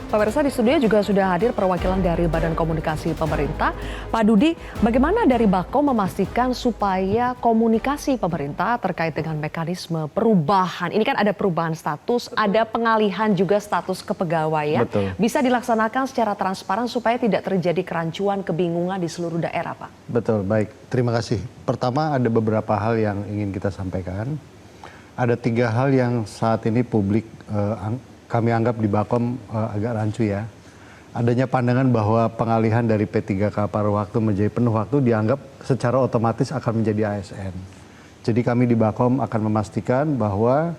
Pemirsa, di studio juga sudah hadir perwakilan dari Badan Komunikasi Pemerintah. Pak Dudi, bagaimana dari Bako memastikan supaya komunikasi pemerintah terkait dengan mekanisme perubahan, ini kan ada perubahan status, ada pengalihan juga status kepegawaian, bisa dilaksanakan secara transparan supaya tidak terjadi kerancuan, kebingungan di seluruh daerah, Pak? Betul, baik. Terima kasih. Pertama, ada beberapa hal yang ingin kita sampaikan. Ada 3 hal yang saat ini publik kami anggap di Bakom agak rancu ya. Adanya pandangan bahwa pengalihan dari P3K paruh waktu menjadi penuh waktu dianggap secara otomatis akan menjadi ASN. Jadi kami di Bakom akan memastikan bahwa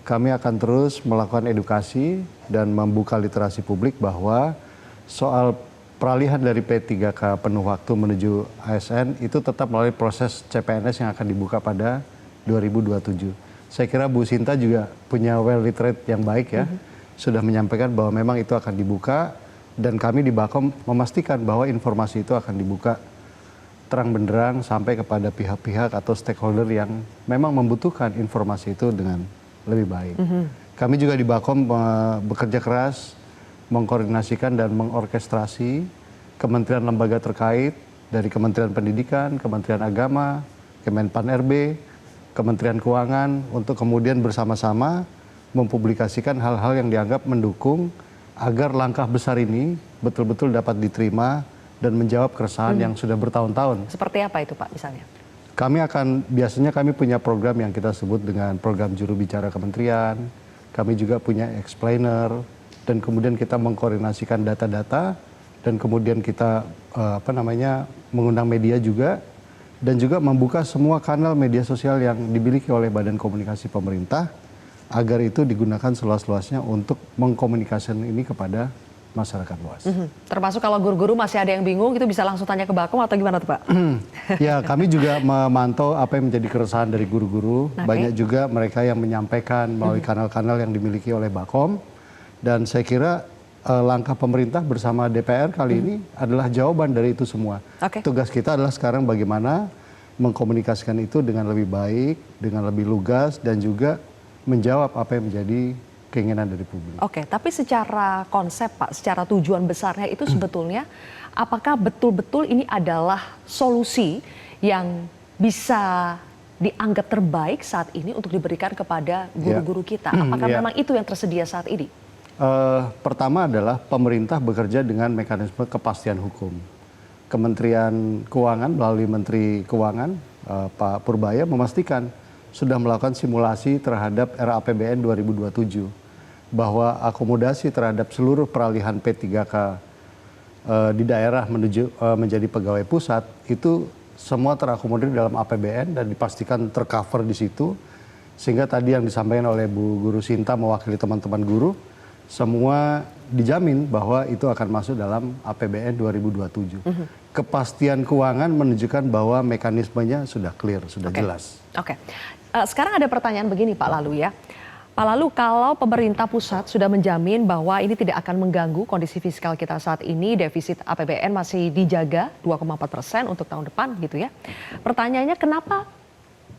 kami akan terus melakukan edukasi dan membuka literasi publik bahwa soal peralihan dari P3K penuh waktu menuju ASN itu tetap melalui proses CPNS yang akan dibuka pada 2027. Saya kira Bu Sinta juga punya well literate yang baik ya, sudah menyampaikan bahwa memang itu akan dibuka dan kami di Bakom memastikan bahwa informasi itu akan dibuka terang benderang sampai kepada pihak-pihak atau stakeholder yang memang membutuhkan informasi itu dengan lebih baik. Kami juga di Bakom bekerja keras mengkoordinasikan dan mengorkestrasi kementerian lembaga terkait dari Kementerian Pendidikan, Kementerian Agama, Kemenpan RB, Kementerian Keuangan untuk kemudian bersama-sama mempublikasikan hal-hal yang dianggap mendukung agar langkah besar ini betul-betul dapat diterima dan menjawab keresahan yang sudah bertahun-tahun. Seperti apa itu Pak misalnya? Biasanya kami punya program yang kita sebut dengan program juru bicara kementerian, kami juga punya explainer, dan kemudian kita mengkoordinasikan data-data, dan kemudian kita mengundang media juga, dan juga membuka semua kanal media sosial yang dimiliki oleh Badan Komunikasi Pemerintah agar itu digunakan seluas-luasnya untuk mengkomunikasikan ini kepada masyarakat luas. Termasuk kalau guru-guru masih ada yang bingung, itu bisa langsung tanya ke Bakom atau gimana tuh Pak? Ya, kami juga memantau apa yang menjadi keresahan dari guru-guru. Banyak juga mereka yang menyampaikan melalui kanal-kanal yang dimiliki oleh Bakom. Dan saya kira langkah pemerintah bersama DPR kali ini adalah jawaban dari itu semua. Tugas kita adalah sekarang bagaimana mengkomunikasikan itu dengan lebih baik, dengan lebih lugas, dan juga menjawab apa yang menjadi keinginan dari publik. Oke, tapi secara konsep Pak, secara tujuan besarnya itu sebetulnya apakah betul-betul ini adalah solusi yang bisa dianggap terbaik saat ini untuk diberikan kepada guru-guru kita? Apakah memang itu yang tersedia saat ini? Pertama adalah pemerintah bekerja dengan mekanisme kepastian hukum. Kementerian Keuangan melalui Menteri Keuangan Pak Purbaya memastikan sudah melakukan simulasi terhadap RAPBN 2027 bahwa akomodasi terhadap seluruh peralihan P3K di daerah menuju menjadi pegawai pusat itu semua terakomodir dalam APBN dan dipastikan tercover di situ, sehingga tadi yang disampaikan oleh Bu Guru Sinta mewakili teman-teman guru semua dijamin bahwa itu akan masuk dalam APBN 2027. Kepastian keuangan menunjukkan bahwa mekanismenya sudah clear, sudah jelas. Sekarang ada pertanyaan begini Pak Lalu ya. Pak Lalu, kalau pemerintah pusat sudah menjamin bahwa ini tidak akan mengganggu kondisi fiskal kita saat ini, defisit APBN masih dijaga 2,4% untuk tahun depan gitu ya. Pertanyaannya kenapa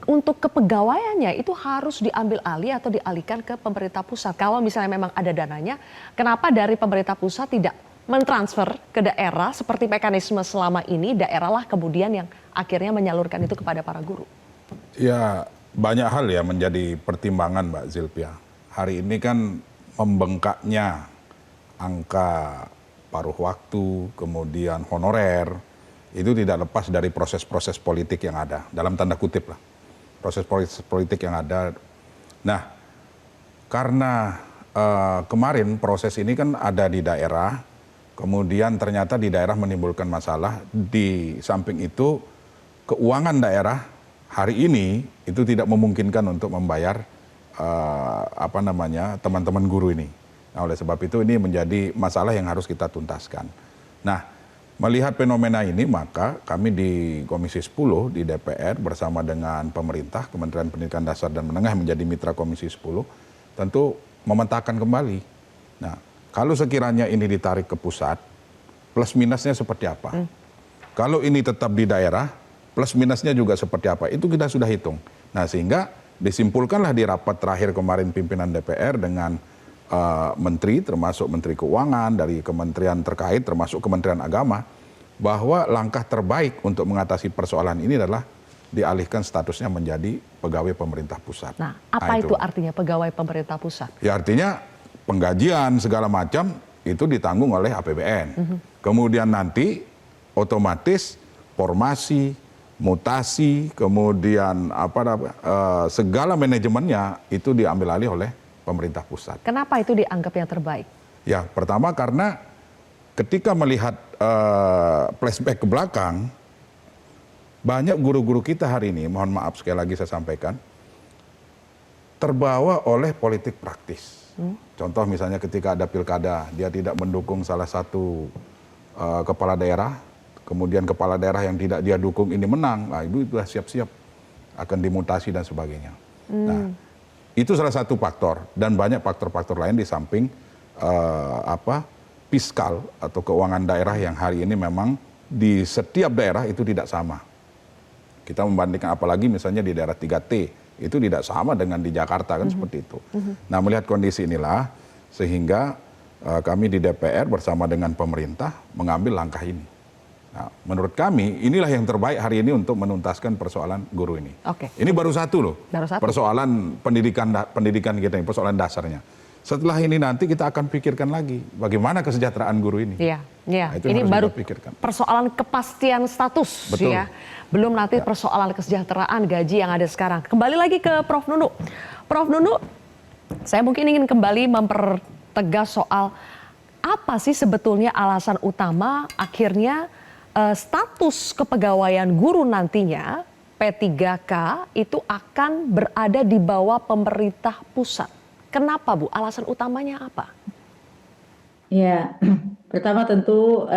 untuk kepegawaiannya itu harus diambil alih atau dialihkan ke pemerintah pusat? Kalau misalnya memang ada dananya, kenapa dari pemerintah pusat tidak mentransfer ke daerah seperti mekanisme selama ini, daerahlah kemudian yang akhirnya menyalurkan itu kepada para guru? Ya, banyak hal ya menjadi pertimbangan Mbak Zilpia. Hari ini kan membengkaknya angka paruh waktu, kemudian honorer, itu tidak lepas dari proses-proses politik yang ada, dalam tanda kutip lah. Proses politik yang ada. Nah, karena kemarin proses ini kan ada di daerah, kemudian ternyata di daerah menimbulkan masalah. Di samping itu, keuangan daerah hari ini itu tidak memungkinkan untuk membayar teman-teman guru ini. Nah, oleh sebab itu ini menjadi masalah yang harus kita tuntaskan. Nah, melihat fenomena ini, maka kami di Komisi 10 di DPR bersama dengan pemerintah, Kementerian Pendidikan Dasar dan Menengah menjadi mitra Komisi 10, tentu memetakan kembali. Nah, kalau sekiranya ini ditarik ke pusat, plus minusnya seperti apa? Kalau ini tetap di daerah, plus minusnya juga seperti apa? Itu kita sudah hitung. Nah, sehingga disimpulkanlah di rapat terakhir kemarin pimpinan DPR dengan menteri, termasuk Menteri Keuangan, dari kementerian terkait, termasuk Kementerian Agama, bahwa langkah terbaik untuk mengatasi persoalan ini adalah dialihkan statusnya menjadi pegawai pemerintah pusat. Nah, apa itu artinya pegawai pemerintah pusat? Ya artinya penggajian segala macam itu ditanggung oleh APBN. Kemudian nanti otomatis formasi, mutasi, kemudian segala manajemennya itu diambil alih oleh pemerintah pusat. Kenapa itu dianggap yang terbaik? Ya, pertama karena ketika melihat flashback ke belakang, banyak guru-guru kita hari ini, mohon maaf sekali lagi saya sampaikan, terbawa oleh politik praktis. Contoh misalnya ketika ada pilkada, dia tidak mendukung salah satu kepala daerah, kemudian kepala daerah yang tidak dia dukung ini menang, nah itu sudah siap-siap akan dimutasi dan sebagainya. Nah, itu salah satu faktor, dan banyak faktor-faktor lain di samping fiskal atau keuangan daerah yang hari ini memang di setiap daerah itu tidak sama. Kita membandingkan apalagi misalnya di daerah 3T, itu tidak sama dengan di Jakarta kan seperti itu. Nah, melihat kondisi inilah sehingga kami di DPR bersama dengan pemerintah mengambil langkah ini. Nah, menurut kami inilah yang terbaik hari ini untuk menuntaskan persoalan guru ini. Oke. Ini baru satu loh. Baru satu. Persoalan pendidikan kita ini, persoalan dasarnya. Setelah ini nanti kita akan pikirkan lagi bagaimana kesejahteraan guru ini. Iya, iya. Nah, itu Ini harus baru kita pikirkan. persoalan kepastian status, Betul. ya. Belum nanti persoalan kesejahteraan gaji yang ada sekarang. Kembali lagi ke Prof. Nunu. Prof. Nunu, saya mungkin ingin kembali mempertegas soal apa sih sebetulnya alasan utama akhirnya status kepegawaian guru nantinya P3K itu akan berada di bawah pemerintah pusat. Kenapa, Bu? Alasan utamanya apa? Ya, pertama tentu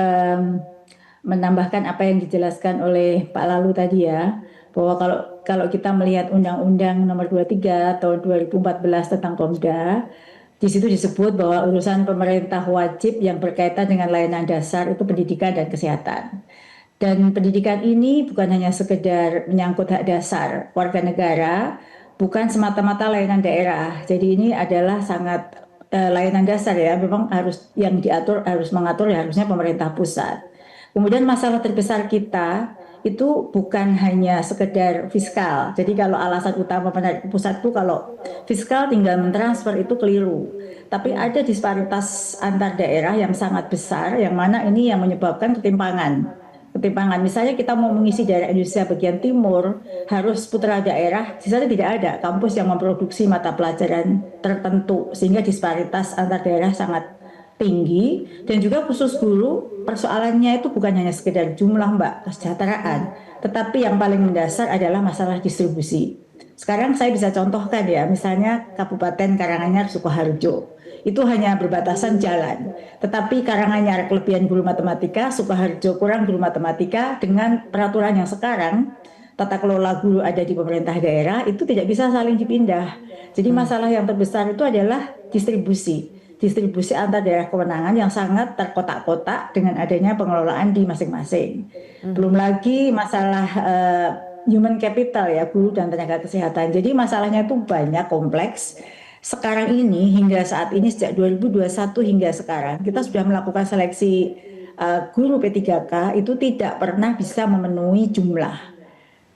menambahkan apa yang dijelaskan oleh Pak Lalu tadi ya, bahwa kalau kita melihat Undang-Undang Nomor 23 tahun 2014 tentang Pemda, di situ disebut bahwa urusan pemerintah wajib yang berkaitan dengan layanan dasar itu pendidikan dan kesehatan. Dan pendidikan ini bukan hanya sekedar menyangkut hak dasar warga negara, bukan semata-mata layanan daerah. Jadi ini adalah sangat layanan dasar ya, memang harus yang diatur, harus mengatur ya harusnya pemerintah pusat. Kemudian masalah terbesar kita itu bukan hanya sekedar fiskal. Jadi kalau alasan utama pemerintah pusat itu kalau fiskal tinggal mentransfer itu keliru. Tapi ada disparitas antar daerah yang sangat besar, yang mana ini yang menyebabkan ketimpangan. Misalnya kita mau mengisi daerah Indonesia bagian timur, harus putra daerah, di sana tidak ada kampus yang memproduksi mata pelajaran tertentu, sehingga disparitas antar daerah sangat tinggi. Dan juga khusus guru, persoalannya itu bukan hanya sekedar jumlah kesejahteraan, tetapi yang paling mendasar adalah masalah distribusi. Sekarang saya bisa contohkan ya, misalnya Kabupaten Karanganyar Sukoharjo. Itu hanya berbatasan jalan. Tetapi Karanganyar kelebihan guru matematika, Sukoharjo kurang guru matematika, dengan peraturan yang sekarang, tata kelola guru ada di pemerintah daerah, itu tidak bisa saling dipindah. Jadi masalah yang terbesar itu adalah distribusi antar daerah kewenangan yang sangat terkotak-kotak dengan adanya pengelolaan di masing-masing. Belum lagi masalah human capital ya, guru dan tenaga kesehatan. Jadi masalahnya itu banyak, kompleks. Sekarang ini hingga saat ini sejak 2021 hingga sekarang kita sudah melakukan seleksi guru P3K itu tidak pernah bisa memenuhi jumlah.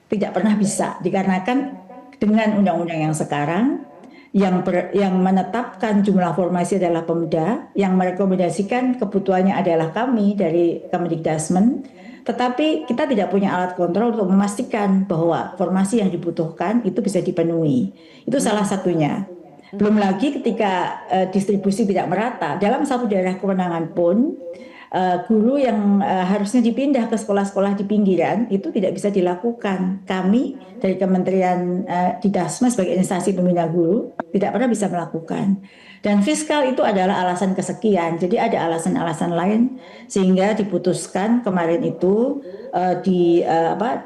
Tidak pernah bisa dikarenakan dengan undang-undang yang sekarang yang menetapkan jumlah formasi adalah Pemda, yang merekomendasikan kebutuhannya adalah kami dari Kemendikbudrismen, tetapi kita tidak punya alat kontrol untuk memastikan bahwa formasi yang dibutuhkan itu bisa dipenuhi. Itu salah satunya. Belum lagi ketika distribusi tidak merata, dalam satu daerah kewenangan pun guru yang harusnya dipindah ke sekolah-sekolah di pinggiran itu tidak bisa dilakukan. Kami dari Kementerian Didasmen sebagai instansi pembina guru tidak pernah bisa melakukan. Dan fiskal itu adalah alasan kesekian. Jadi ada alasan-alasan lain sehingga diputuskan kemarin itu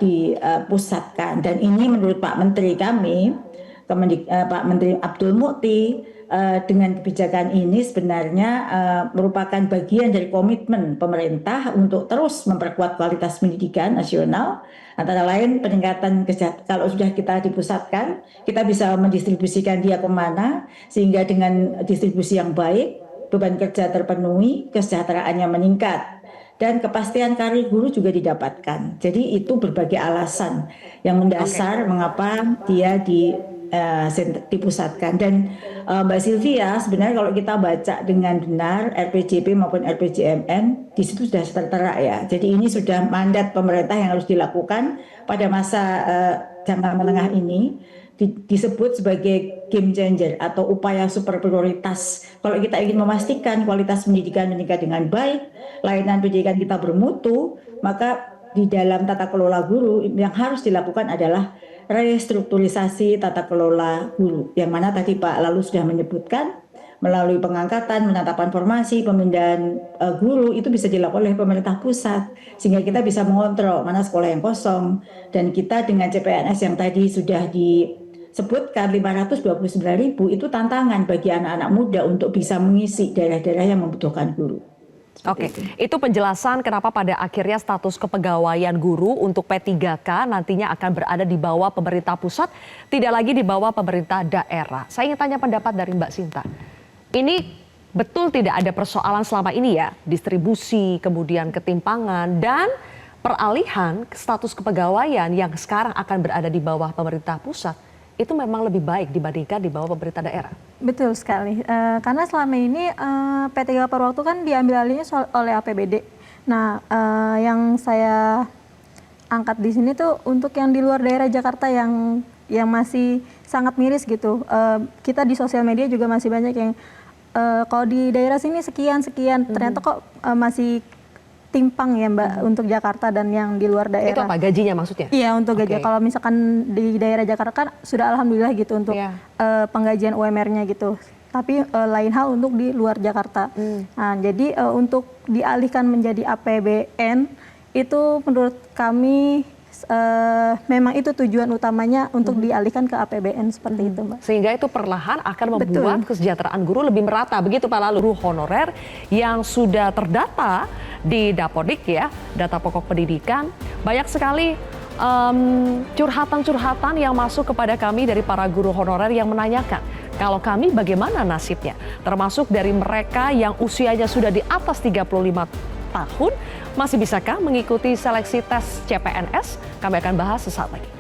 dipusatkan. Dan ini menurut Pak Menteri kami, Pak Menteri Abdul Mukti dengan kebijakan ini sebenarnya merupakan bagian dari komitmen pemerintah untuk terus memperkuat kualitas pendidikan nasional, antara lain peningkatan kalau sudah kita dipusatkan, kita bisa mendistribusikan dia kemana, sehingga dengan distribusi yang baik, beban kerja terpenuhi, kesejahteraannya meningkat, dan kepastian karir guru juga didapatkan. Jadi itu berbagai alasan yang mendasar mengapa dia dipusatkan. Dan Mbak Sylvia, sebenarnya kalau kita baca dengan benar RPJP maupun RPJMN, di situ sudah tertera ya. Jadi ini sudah mandat pemerintah yang harus dilakukan pada masa jangka menengah ini, disebut sebagai game changer atau upaya super prioritas. Kalau kita ingin memastikan kualitas pendidikan meningkat dengan baik, layanan pendidikan kita bermutu, maka di dalam tata kelola guru yang harus dilakukan adalah restrukturisasi tata kelola guru, yang mana tadi Pak Lalu sudah menyebutkan melalui pengangkatan, penetapan formasi, pemindahan guru itu bisa dilakukan oleh pemerintah pusat, sehingga kita bisa mengontrol mana sekolah yang kosong, dan kita dengan CPNS yang tadi sudah disebutkan 529.000 itu tantangan bagi anak-anak muda untuk bisa mengisi daerah-daerah yang membutuhkan guru. Oke, itu penjelasan kenapa pada akhirnya status kepegawaian guru untuk P3K nantinya akan berada di bawah pemerintah pusat, tidak lagi di bawah pemerintah daerah. Saya ingin tanya pendapat dari Mbak Sinta. Ini betul tidak ada persoalan selama ini ya, distribusi, kemudian ketimpangan, dan peralihan status kepegawaian yang sekarang akan berada di bawah pemerintah pusat, itu memang lebih baik dibandingkan di bawah pemerintah daerah. Betul sekali, karena selama ini P3K paruh waktu kan diambil alihnya oleh APBD. Nah, yang saya angkat di sini tuh untuk yang di luar daerah Jakarta yang masih sangat miris gitu. Kita di sosial media juga masih banyak yang kalau di daerah sini sekian, ternyata kok masih timpang ya Mbak untuk Jakarta dan yang di luar daerah. Itu apa gajinya maksudnya? Iya, untuk gaji. Oke. Kalau misalkan di daerah Jakarta kan sudah alhamdulillah gitu untuk penggajian UMR-nya gitu. Tapi lain hal untuk di luar Jakarta. Nah, jadi untuk dialihkan menjadi APBN itu menurut kami memang itu tujuan utamanya untuk dialihkan ke APBN seperti itu, Mbak. Sehingga itu perlahan akan membuat kesejahteraan guru lebih merata. Begitu Pak Lalu, guru honorer yang sudah terdata di Dapodik ya, data pokok pendidikan, banyak sekali curhatan-curhatan yang masuk kepada kami dari para guru honorer yang menanyakan, kalau kami bagaimana nasibnya? Termasuk dari mereka yang usianya sudah di atas 35 tahun, masih bisakah mengikuti seleksi tes CPNS? Kami akan bahas sesaat lagi.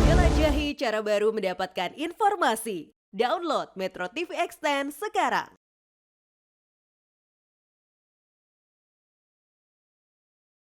Jelajahi cara baru mendapatkan informasi. Download Metro TV Extend sekarang.